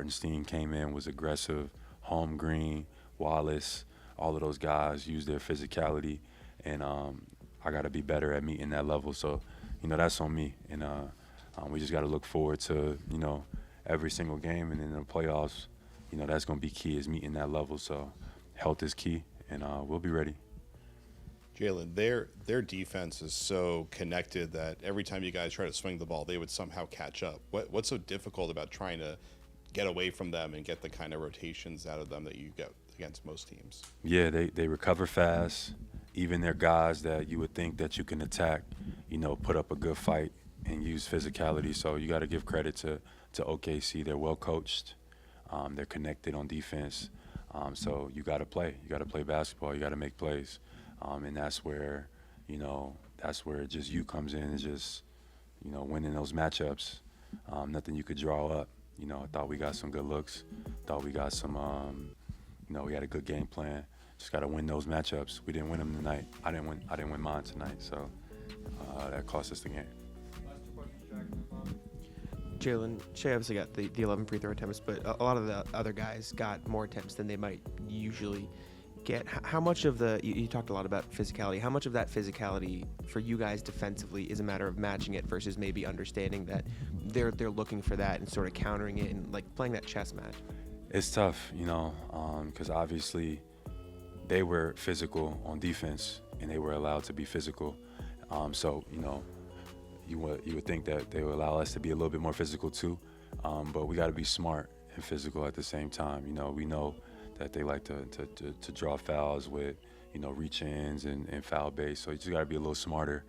Hartenstein came in, was aggressive. Holmgreen, Wallace, all of those guys use their physicality, and I got to be better at meeting that level. So, that's on me, and we just got to look forward to, every single game, and in the playoffs, that's going to be key, is meeting that level. So health is key, and we'll be ready. Jaylen, their defense is so connected that every time you guys try to swing the ball, they would somehow catch up. What's so difficult about trying to get away from them and get the kind of rotations out of them that you get against most teams? Yeah, they recover fast. Even their guys that you would think that you can attack, put up a good fight and use physicality. So you got to give credit to OKC. They're well coached. They're connected on defense. So you got to play. You got to play basketball. You got to make plays. And that's where just you comes in and just, winning those matchups. Nothing you could draw up. I thought we got some good looks. Thought we got some, we had a good game plan. Just got to win those matchups. We didn't win them tonight. I didn't win mine tonight. So that cost us the game. Jaylen, Shea obviously got the 11 free throw attempts, but a lot of the other guys got more attempts than they might usually get. How much of you talked a lot about physicality. How much of that physicality for you guys defensively is a matter of matching it versus maybe understanding that they're looking for that and sort of countering it and like playing that chess match? It's tough, because obviously they were physical on defense and they were allowed to be physical. So you would think that they would allow us to be a little bit more physical too, but we got to be smart and physical at the same time. We know that they like to draw fouls with, reach-ins and foul base. So you just got to be a little smarter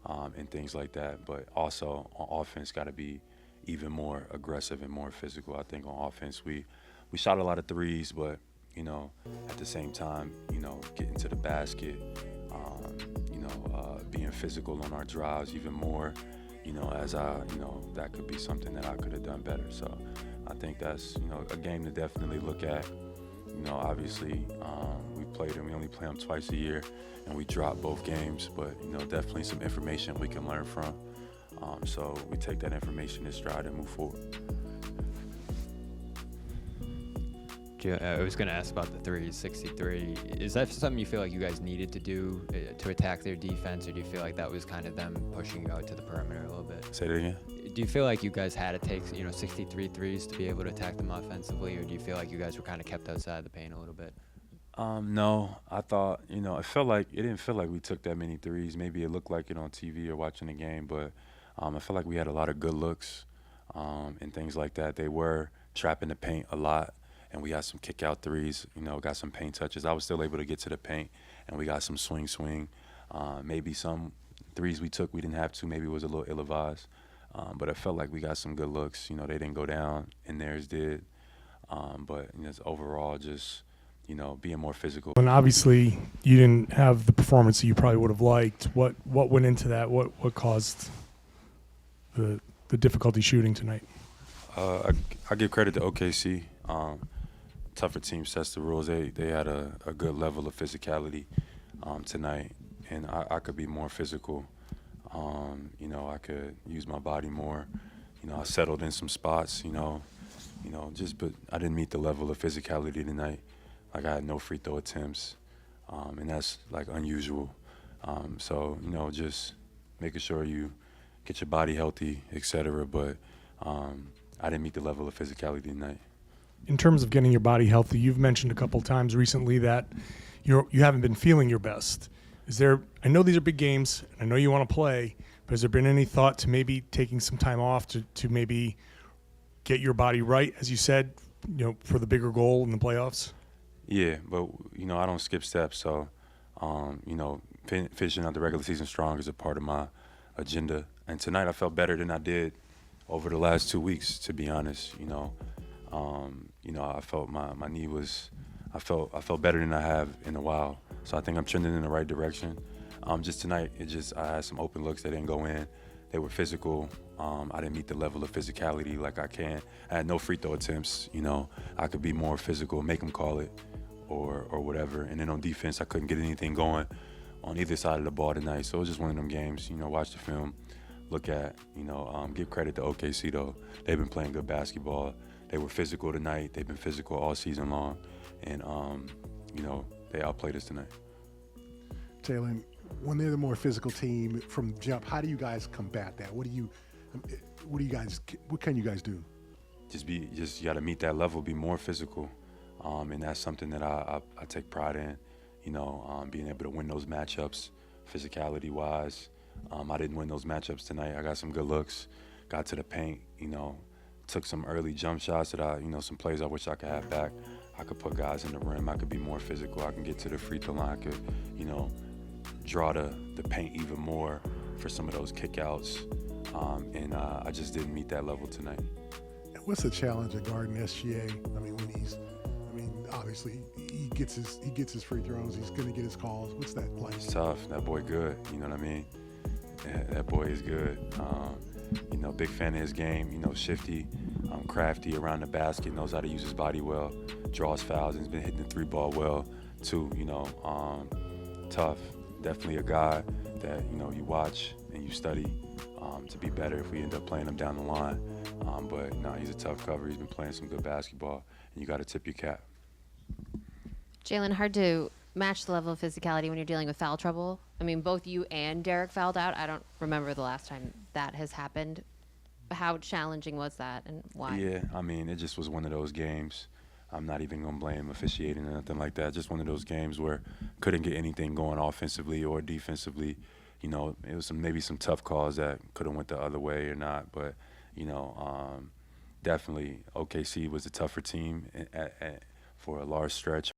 and things like that. But also on offense, got to be even more aggressive and more physical. I think on offense we shot a lot of threes, but at the same time, getting to the basket, being physical on our drives even more, that could be something that I could have done better. So I think that's, a game to definitely look at. Obviously, we played them. We only play them twice a year, and we drop both games. But definitely some information we can learn from. So we take that information in stride and move forward. I was going to ask about the threes, 63. Is that something you feel like you guys needed to do to attack their defense, or do you feel like that was kind of them pushing you out to the perimeter a little bit? Say that again? Do you feel like you guys had to take 63 threes to be able to attack them offensively, or do you feel like you guys were kind of kept outside the paint a little bit? No, I thought, it didn't feel like we took that many threes. Maybe it looked like it on TV or watching the game, but I felt like we had a lot of good looks and things like that. They were trapping the paint a lot. And we got some kick-out threes, got some paint touches. I was still able to get to the paint, and we got some swing. Maybe some threes we took we didn't have to. Maybe it was a little ill-advised. But it felt like we got some good looks. They didn't go down, and theirs did. But overall, just, being more physical. And obviously, you didn't have the performance that you probably would have liked. What went into that? What caused the difficulty shooting tonight? I give credit to OKC. Tougher team sets the rules. They had a good level of physicality tonight, and I could be more physical. I could use my body more. I settled in some spots. But I didn't meet the level of physicality tonight. Like I had no free throw attempts, and that's like unusual. So just making sure you get your body healthy, etc. But I didn't meet the level of physicality tonight. In terms of getting your body healthy, you've mentioned a couple times recently that you haven't been feeling your best. I know these are big games, and I know you want to play, but has there been any thought to maybe taking some time off to maybe get your body right, as you said, for the bigger goal in the playoffs? Yeah, but, I don't skip steps. So, finishing out the regular season strong is a part of my agenda. And tonight I felt better than I did over the last 2 weeks, to be honest. I felt my knee I felt better than I have in a while. So I think I'm trending in the right direction. Just tonight, I had some open looks that didn't go in. They were physical. I didn't meet the level of physicality like I can. I had no free throw attempts. I could be more physical, make them call it, or whatever. And then on defense, I couldn't get anything going on either side of the ball tonight. So it was just one of them games. Watch the film, look at. Give credit to OKC though. They've been playing good basketball. they were physical tonight. They've been physical all season long, and you know, they outplayed us tonight. Jaylen, when they're the more physical team from jump, how do you guys combat that? What can you guys do? You got to meet that level, be more physical, and that's something that I take pride in. You know, being able to win those matchups, physicality wise. I didn't win those matchups tonight. I got some good looks, got to the paint. You know, took some early jump shots that some plays I wish I could have back. I could put guys in the rim. I could be more physical. I can get to the free throw line. I could, draw the paint even more for some of those kickouts. And I just didn't meet that level tonight. What's the challenge of guarding SGA? I mean, obviously he gets his free throws. He's going to get his calls. What's that like? It's tough. That boy good. You know what I mean? That boy is good. Big fan of his game. Shifty, crafty around the basket. Knows how to use his body well. Draws fouls and has been hitting the three ball well too. Tough. Definitely a guy that you watch and you study to be better if we end up playing him down the line. But no, he's a tough cover. He's been playing some good basketball, and you got to tip your cap. Jaylen, hard to match the level of physicality when you're dealing with foul trouble. I mean, both you and Derek fouled out. I don't remember the last time that has happened. How challenging was that, and why? Yeah, it just was one of those games. I'm not even going to blame officiating or nothing like that. Just one of those games where couldn't get anything going offensively or defensively. It was maybe some tough calls that could have went the other way or not. But, definitely OKC was a tougher team for a large stretch.